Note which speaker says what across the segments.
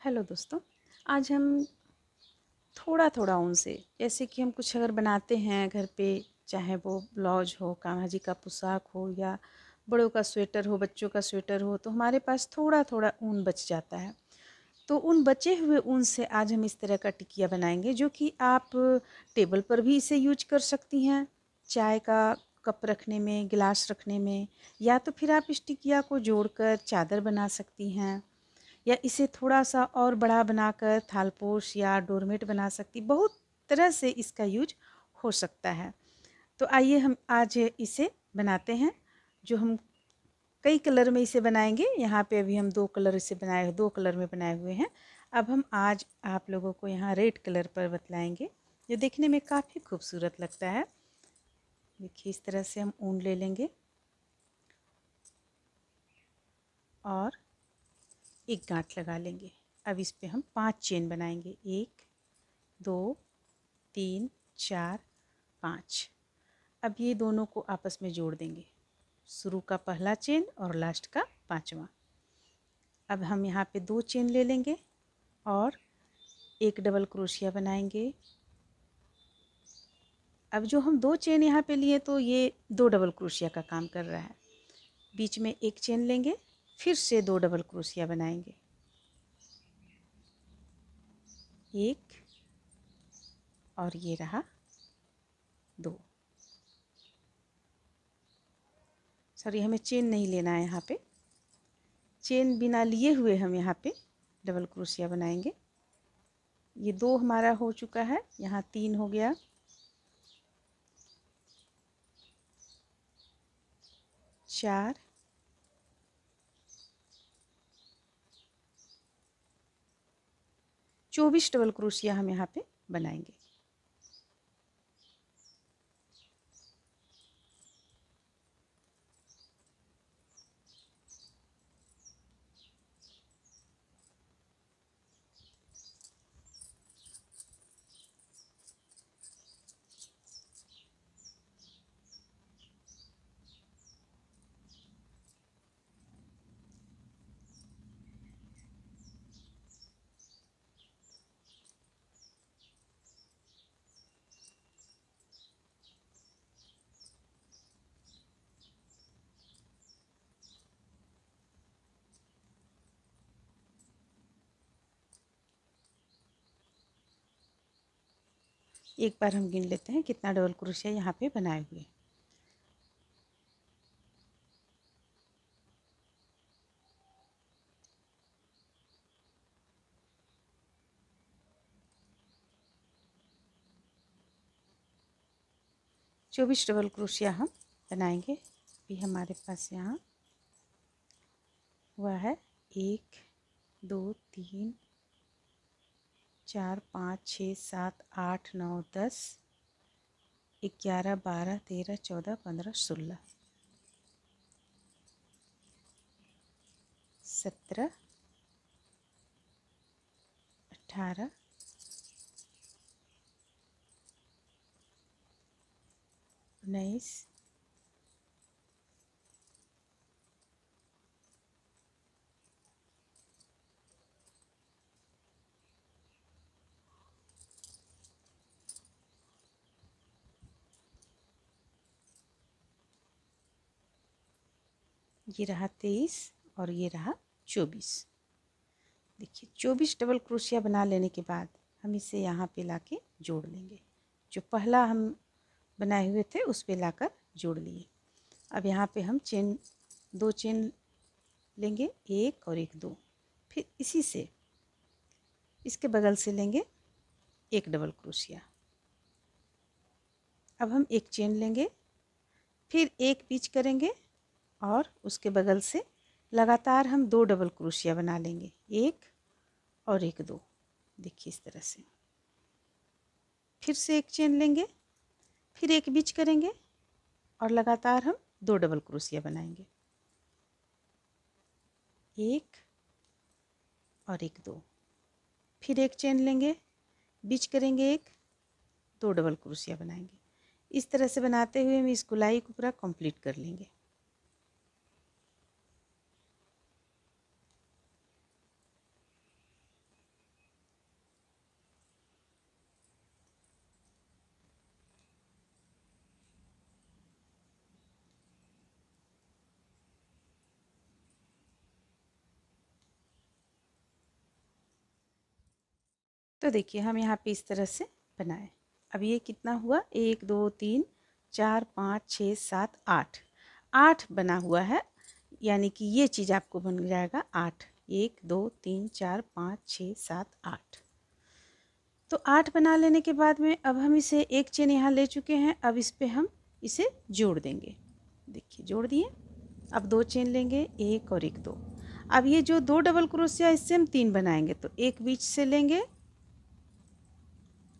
Speaker 1: Hello दोस्तों। आज हम थोड़ा थोड़ा ऊन से, जैसे कि हम कुछ अगर बनाते हैं घर पे, चाहे वो ब्लाउज हो, कान्हा जी का पोशाक हो, या बड़ों का स्वेटर हो, बच्चों का स्वेटर हो, तो हमारे पास थोड़ा थोड़ा ऊन बच जाता है। तो उन बचे हुए ऊन से आज हम इस तरह का टिकिया बनाएंगे, जो कि आप टेबल पर भी इसे यूज कर सकती हैं, चाय का कप रखने में, गिलास रखने में, या तो फिर आप इस टिकिया को जोड़कर चादर बना सकती हैं, या इसे थोड़ा सा और बड़ा बनाकर थालपोश या डोरमेट बना सकती। बहुत तरह से इसका यूज हो सकता है। तो आइए हम आज इसे बनाते हैं। जो हम कई कलर में इसे बनाएंगे, यहाँ पे अभी हम दो कलर में बनाए हुए हैं। अब हम आज आप लोगों को यहाँ रेड कलर पर बतलाएंगे, जो देखने में काफ़ी खूबसूरत लगता है। देखिए, इस तरह से हम ऊन ले लेंगे और एक गांठ लगा लेंगे। अब इस पे हम 5 चेन बनाएंगे। 1 2 3 4 5। अब ये दोनों को आपस में जोड़ देंगे, शुरू का पहला चेन और लास्ट का 5वां। अब हम यहाँ पे 2 चेन ले लेंगे और एक डबल क्रोशिया बनाएंगे। अब जो हम 2 चेन यहाँ पे लिए, तो ये 2 डबल क्रोशिया का काम कर रहा है। बीच में एक चेन लेंगे, फिर से 2 डबल क्रोशिया बनाएंगे। एक और ये रहा 2। सॉरी, हमें चेन नहीं लेना है यहाँ पे। चेन बिना लिए हुए हम यहाँ पे डबल क्रोशिया बनाएंगे। ये 2 हमारा हो चुका है, यहाँ 3 हो गया, 4, 24 डबल क्रोशिया हम यहाँ पे बनाएंगे। एक बार हम गिन लेते हैं कितना डबल क्रोशिया यहाँ पे बनाए हुए। चौबीस डबल क्रोशिया हम बनाएंगे। अभी हमारे पास यहाँ हुआ है 1 2 3 4 5 6 7 8 9 10 11 12 13 14 15 16 17 18 19 ये रहा 23 और ये रहा 24। देखिए, 24 डबल क्रोशिया बना लेने के बाद हम इसे यहाँ पे लाके जोड़ लेंगे। जो पहला हम बनाए हुए थे उस पे लाकर जोड़ लिए। अब यहाँ पे हम 2 चेन लेंगे, 1 और एक 2। फिर इसी से इसके बगल से लेंगे एक डबल क्रोशिया। अब हम एक चेन लेंगे, फिर एक पिच करेंगे और उसके बगल से लगातार हम 2 डबल क्रोशिया बना लेंगे, 1 और एक 2। देखिए, इस तरह से। फिर से एक चेन लेंगे, फिर एक बिच करेंगे और लगातार हम 2 डबल क्रोशिया बनाएंगे, 1 और एक 2। फिर एक चेन लेंगे, बिच करेंगे, 1 2 डबल क्रोशिया बनाएंगे। इस तरह से बनाते हुए हम इस गोलाई को पूरा कंप्लीट कर लेंगे। तो देखिए हम यहाँ पे इस तरह से बनाए। अब ये कितना हुआ, 1 2 3 4 5 6 7 8, 8 बना हुआ है, यानी कि ये चीज़ आपको बन जाएगा 8। 1 2 3 4 5 6 7 8। तो 8 बना लेने के बाद में अब हम इसे एक चेन यहाँ ले चुके हैं, अब इस पे हम इसे जोड़ देंगे। देखिए जोड़ दिए। अब 2 चेन लेंगे, 1 और 1 2। अब ये जो 2 डबल क्रोशिया इससे हम 3 बनाएंगे, तो एक बीच से लेंगे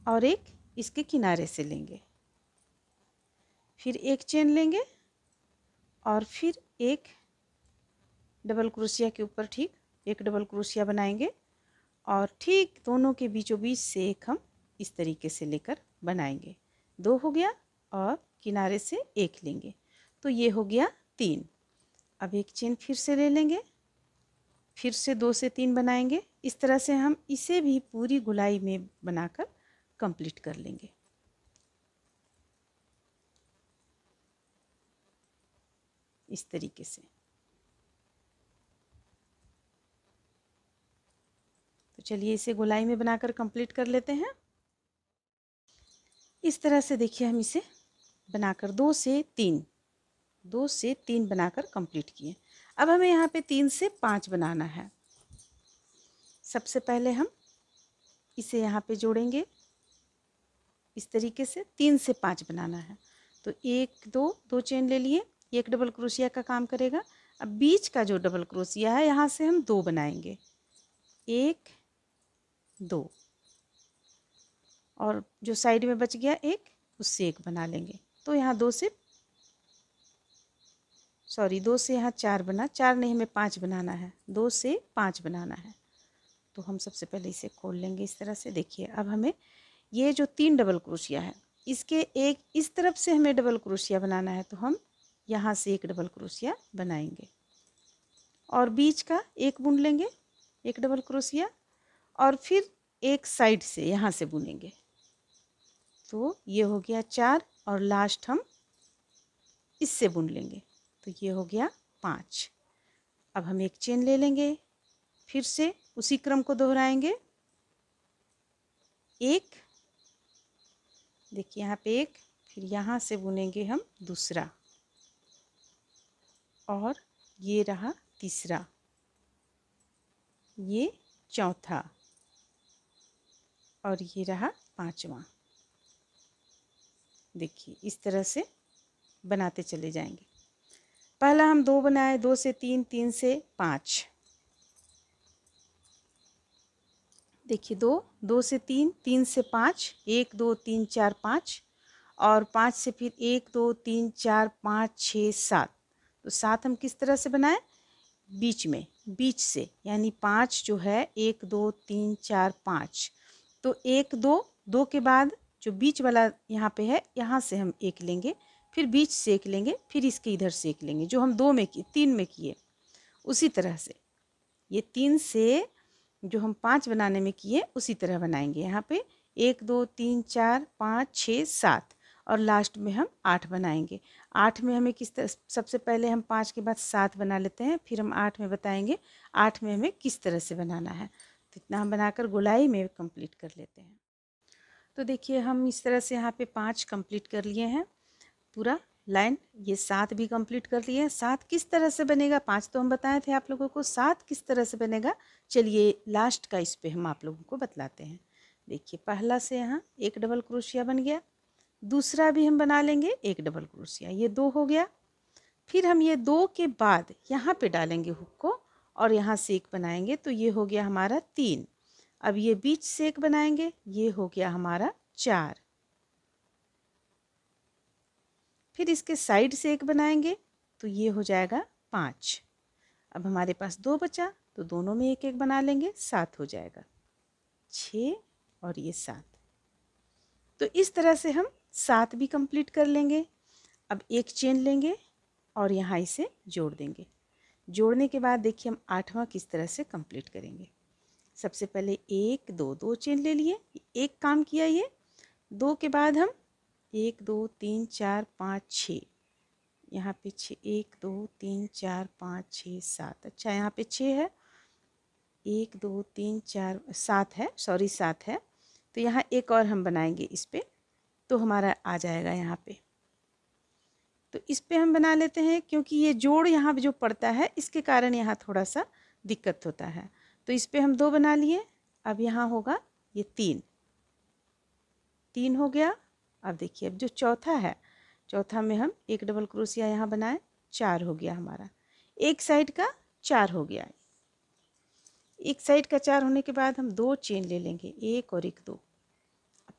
Speaker 1: और एक इसके किनारे से लेंगे, फिर एक चेन लेंगे और फिर एक डबल क्रोशिया के ऊपर ठीक एक डबल क्रोशिया बनाएंगे और ठीक दोनों के बीचों बीच से एक हम इस तरीके से लेकर बनाएंगे। 2 हो गया और किनारे से एक लेंगे, तो ये हो गया 3। अब एक चेन फिर से ले लेंगे, फिर से 2 से 3 बनाएंगे। इस तरह से हम इसे भी पूरी गोलाई में बनाकर कंप्लीट कर लेंगे। इस तरीके से। तो चलिए इसे गोलाई में बनाकर कंप्लीट कर लेते हैं। इस तरह से देखिए हम इसे बनाकर 2 से 3 बनाकर कंप्लीट किए। अब हमें यहाँ पे 3 से 5 बनाना है। सबसे पहले हम इसे यहाँ पे जोड़ेंगे, इस तरीके से 3 से 5 बनाना है। तो 1 2 चेन ले लिए, एक डबल क्रोशिया का काम करेगा। अब बीच का जो डबल क्रोशिया है यहाँ से हम 2 बनाएंगे, 1 2, और जो साइड में बच गया एक, उससे एक बना लेंगे। तो यहाँ 2 से यहाँ 4 बना, 4 नहीं हमें 5 बनाना है, 2 से 5 बनाना है। तो हम सबसे पहले इसे खोल लेंगे इस तरह से। देखिए अब हमें ये जो 3 डबल क्रोशिया है, इसके एक इस तरफ से हमें डबल क्रोशिया बनाना है, तो हम यहाँ से एक डबल क्रोशिया बनाएंगे और बीच का एक बुन लेंगे, एक डबल क्रोशिया, और फिर एक साइड से यहाँ से बुनेंगे। तो ये हो गया 4 और लास्ट हम इससे बुन लेंगे, तो ये हो गया 5। अब हम एक चेन ले लेंगे, फिर से उसी क्रम को दोहराएंगे। एक, देखिए यहाँ पे एक, फिर यहाँ से बुनेंगे हम दूसरा, और ये रहा तीसरा, ये चौथा, और ये रहा 5वां। देखिए इस तरह से बनाते चले जाएंगे। पहला हम 2 बनाए, 2 से 3, 3 से 5। देखिए 2 2 से 3, 3 से 5, 1 2 3 4 5, और 5 से फिर 1 2 3 4 5 6 7। तो 7 हम किस तरह से बनाए, बीच में, बीच से, यानी 5 जो है 1 2 3 4 5, तो 1 2 2 के बाद जो बीच वाला यहाँ पे है, यहाँ से हम एक लेंगे, फिर बीच से एक लेंगे, फिर इसके इधर से एक लेंगे, जो हम 2 में किए, 3 में किए, उसी तरह से ये 3 से जो हम 5 बनाने में किए उसी तरह बनाएंगे। यहाँ पे 1 2 3 4 5 6 7, और लास्ट में हम 8 बनाएंगे। 8 में हमें किस तरह, सबसे पहले हम 5 के बाद 7 बना लेते हैं, फिर हम 8 में बताएंगे 8 में हमें किस तरह से बनाना है। तो इतना हम बनाकर गोलाई में कंप्लीट कर लेते हैं। तो देखिए हम इस तरह से यहाँ पे 5 कंप्लीट कर लिए हैं पूरा लाइन। ये 7 भी कंप्लीट कर लिए हैं। 7 किस तरह से बनेगा, 5 तो हम बताए थे आप लोगों को, 7 किस तरह से बनेगा, चलिए लास्ट का इस पे हम आप लोगों को बतलाते हैं। देखिए पहला से यहाँ एक डबल क्रोशिया बन गया, दूसरा भी हम बना लेंगे एक डबल क्रोशिया, ये 2 हो गया। फिर हम ये 2 के बाद यहाँ पे डालेंगे हुक को और यहाँ से एक बनाएंगे, तो ये हो गया हमारा 3। अब ये बीच से एक बनाएंगे, ये हो गया हमारा 4। फिर इसके साइड से एक बनाएंगे, तो ये हो जाएगा 5। अब हमारे पास 2 बचा, तो दोनों में एक एक बना लेंगे, 7 हो जाएगा, 6 और ये 7। तो इस तरह से हम 7 भी कंप्लीट कर लेंगे। अब एक चेन लेंगे और यहाँ इसे जोड़ देंगे। जोड़ने के बाद देखिए हम 8वां किस तरह से कंप्लीट करेंगे। सबसे पहले 1 2 2 चेन ले लिए, एक काम किया ये। 2 के बाद हम 1 2 3 4 5 6, यहाँ पे 6, 1 2 3 4 5 6 7, अच्छा यहाँ पे 6 है, 1 2 3 4 7 है, 7 है। तो यहाँ एक और हम बनाएंगे इस पे, तो हमारा आ जाएगा यहाँ पे। तो इस पे हम बना लेते हैं, क्योंकि ये जोड़ यहाँ जो पड़ता है इसके कारण यहाँ थोड़ा सा दिक्कत होता है। तो इस पे हम 2 बना लिए। अब यहाँ होगा ये 3 हो गया। अब देखिए, अब जो चौथा है, चौथा में हम एक डबल क्रोशिया यहाँ बनाए, 4 हो गया हमारा। एक साइड का 4 हो गया। एक साइड का 4 होने के बाद हम 2 चेन ले लेंगे, एक और एक 2।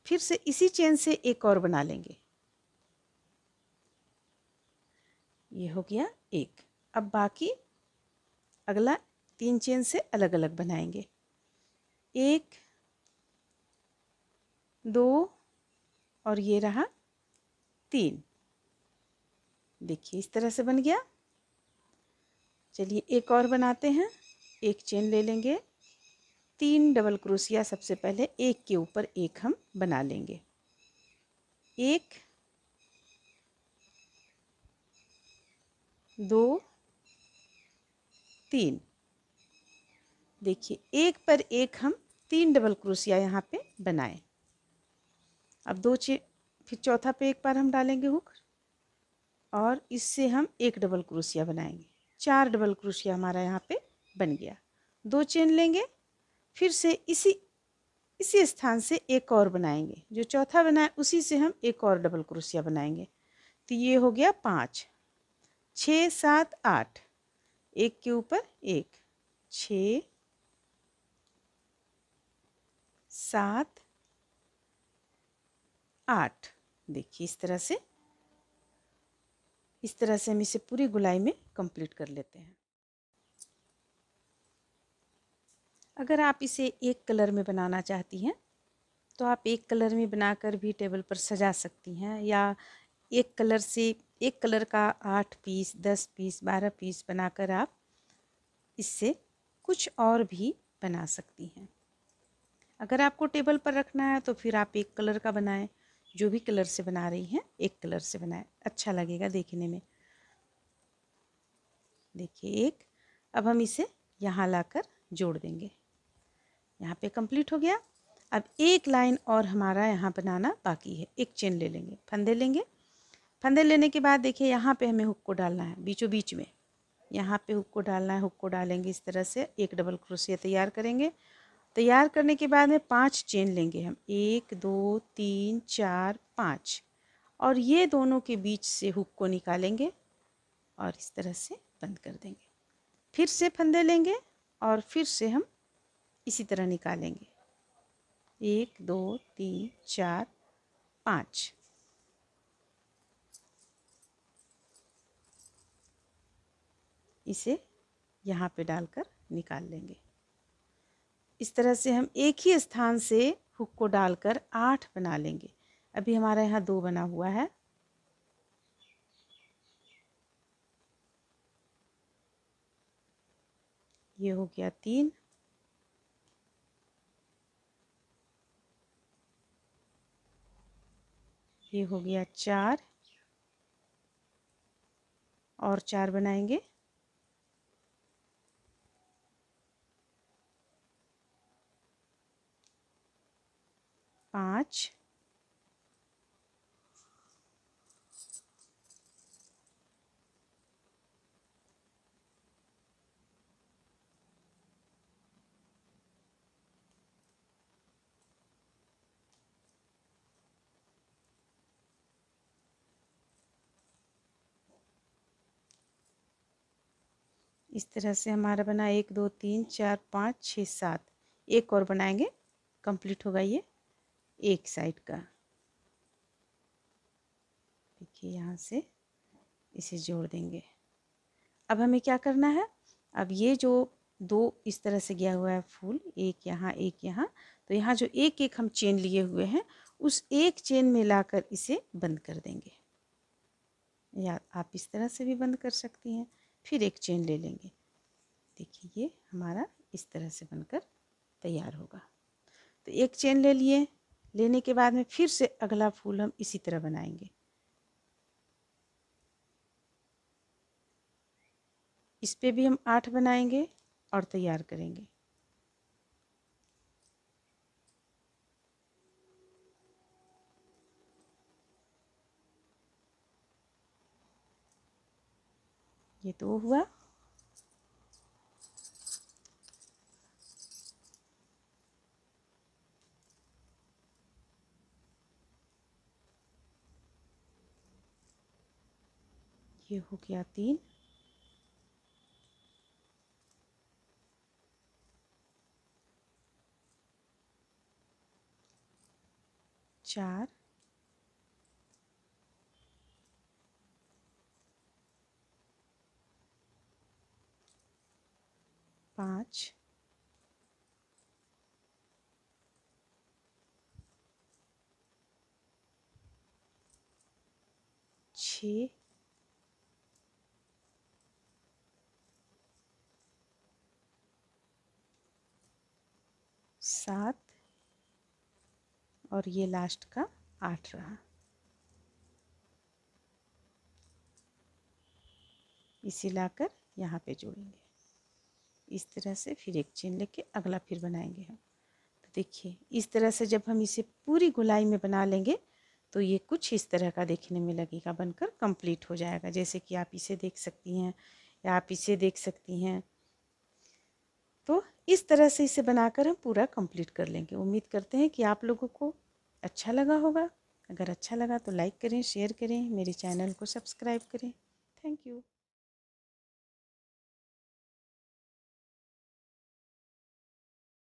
Speaker 1: फिर से इसी चेन से एक और बना लेंगे, ये हो गया एक। अब बाकी अगला 3 चेन से अलग अलग बनाएंगे, 1 2 और ये रहा 3। देखिए इस तरह से बन गया। चलिए एक और बनाते हैं। एक चेन ले लेंगे, 3 डबल क्रोशिया सबसे पहले एक के ऊपर एक हम बना लेंगे, 1 2 3। देखिए एक पर एक हम 3 डबल क्रोशिया यहाँ पे बनाए। अब 2 चेन, फिर चौथा पे एक बार हम डालेंगे हुक और इससे हम एक डबल क्रोशिया बनाएंगे, 4 डबल क्रोशिया हमारा यहाँ पे बन गया। 2 चेन लेंगे, फिर से इसी स्थान से एक और बनाएंगे, जो चौथा बनाए उसी से हम एक और डबल क्रोशिया बनाएंगे। तो ये हो गया 5 6 7 8, एक के ऊपर एक, 6 7 8। देखिए इस तरह से हम इसे पूरी गुलाई में कंप्लीट कर लेते हैं। अगर आप इसे एक कलर में बनाना चाहती हैं तो आप एक कलर में बनाकर भी टेबल पर सजा सकती हैं, या एक कलर का 8 पीस 10 पीस 12 पीस बनाकर आप इससे कुछ और भी बना सकती हैं। अगर आपको टेबल पर रखना है तो फिर आप एक कलर का बनाएं, जो भी कलर से बना रही हैं एक कलर से बनाएं, अच्छा लगेगा देखने में। देखिए एक, अब हम इसे यहाँ लाकर जोड़ देंगे, यहाँ पे कंप्लीट हो गया। अब एक लाइन और हमारा यहाँ बनाना बाकी है। एक चेन ले लेंगे, फंदे लेंगे, फंदे लेने के बाद देखिए यहाँ पे हमें हुक को डालना है, बीचों बीच में यहाँ पे हुक को डालना है। हुक को डालेंगे इस तरह से, एक डबल क्रोशिया तैयार करेंगे। तैयार करने के बाद में 5 चेन लेंगे हम, 1 2 3 4 5, और ये दोनों के बीच से हुक को निकालेंगे और इस तरह से बंद कर देंगे। फिर से फंदे लेंगे और फिर से हम इसी तरह निकालेंगे, 1 2 3 4 5। इसे यहाँ पे डालकर निकाल लेंगे। इस तरह से हम एक ही स्थान से हुक को डालकर 8 बना लेंगे। अभी हमारा यहाँ 2 बना हुआ है। ये हो गया 3, ये हो गया 4 और 4 बनाएंगे, 5 इस तरह से हमारा बना 1 2 3 4 5 6 7। एक और बनाएंगे, कंप्लीट होगा ये एक साइड का। देखिए यहाँ से इसे जोड़ देंगे। अब हमें क्या करना है, अब ये जो 2 इस तरह से गया हुआ है फूल, एक यहाँ एक यहाँ, तो यहाँ जो एक एक हम चेन लिए हुए हैं उस एक चेन में लाकर इसे बंद कर देंगे, या आप इस तरह से भी बंद कर सकती हैं। फिर एक चेन ले लेंगे। देखिए ये हमारा इस तरह से बनकर तैयार होगा। तो एक चेन ले लिए, लेने के बाद में फिर से अगला फूल हम इसी तरह बनाएंगे। इस पे भी हम 8 बनाएंगे और तैयार करेंगे। ये 2 हुआ। ये हो गया 3। 4, 5, 6, 7 और ये लास्ट का 8 रहा। इसे लाकर यहाँ पे जोड़ेंगे। इस तरह से फिर एक चेन लेके अगला फिर बनाएंगे हम। तो देखिए इस तरह से जब हम इसे पूरी गोलाई में बना लेंगे तो ये कुछ इस तरह का देखने में लगेगा, बनकर कंप्लीट हो जाएगा। जैसे कि आप इसे देख सकती हैं या आप इसे देख सकती हैं। तो इस तरह से इसे बनाकर हम पूरा कंप्लीट कर लेंगे। उम्मीद करते हैं कि आप लोगों को अच्छा लगा होगा। अगर अच्छा लगा तो लाइक करें, शेयर करें, मेरे चैनल को सब्सक्राइब करें। Thank you.